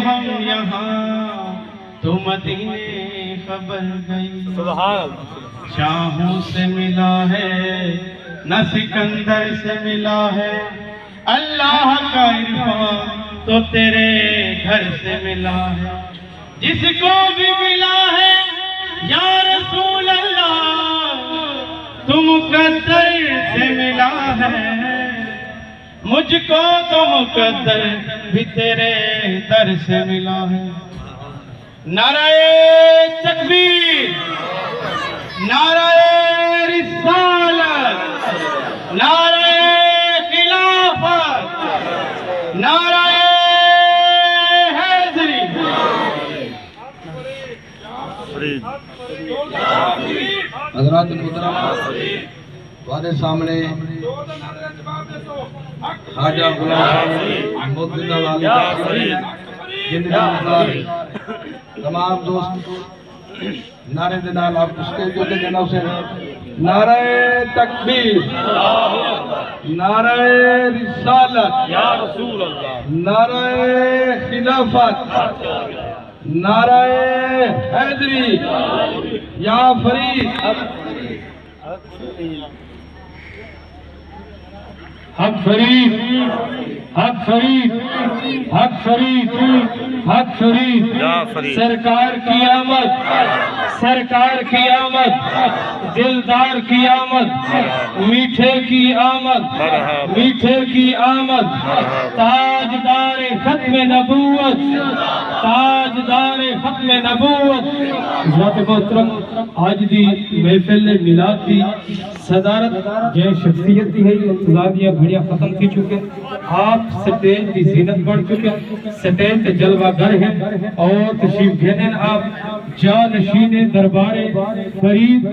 ہم یہاں تو مدینے خبر گئی. شاہوں سے ملا ہے نہ سکندر سے ملا ہے، اللہ کا عرفان تو تیرے گھر سے ملا ہے. جس کو بھی ملا ہے یا رسول اللہ تو مقدر سے ملا ہے، مجھ کو تو مقدر بھی تیرے در سے ملا ہے. نعرہ تکبیر، نعرہ رسالت، نعرہ خلافت، نعرہ حیدری. حضرات محترم، تمہارے سامنے خواجہ غلام صاحب محدث العالی جن کا تمام دوست نعرے دے نال آپ اس کے جو دے جناب سے نعرہ تکبیر، نعرہ رسالت یا رسول اللہ، نعرہ خلافت، نعرہ حیدری یا فرید. حق فرید، حق فرید، حق فرید، حق فرید. سرکار کی آمد، سرکار کی آمد، دلدار کی آمد، میٹھے کی آمد، میٹھے کی آمد. تاجدار ختم نبوت، تاجدار ختم نبوت. حضرات محترم، آج دی محفل میلاد دی صدارت جے شخصیت دی ہے، انتظامیہ گھڑیاں ختم کی چکے. آپ سٹیج دی زینت بڑھ چکے، سٹیج تے جلوہ گر ہیں اور تشریف گھنن آپ جانشین دربار فرید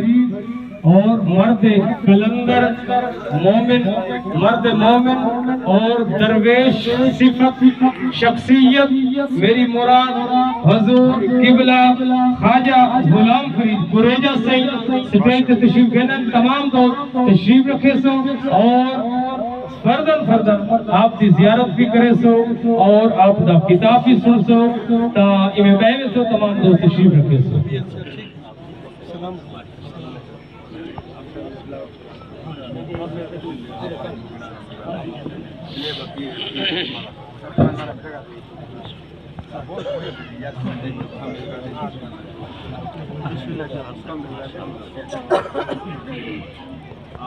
اور مرد کلندر مومن، مرد مومن اور درویش صفت شخصیت میری مراد حضور قبلہ خواجہ غلام فرید قریجہ سے سٹیج تشریف گھنن. تمام دوست تشریف رکھے سو اور فردن فردن آپ دی زیارت بھی کرے سو اور آپ دا کتاب بھی سن سو تا امام بیوے سو. تمام دوست تشریف رکھے سو.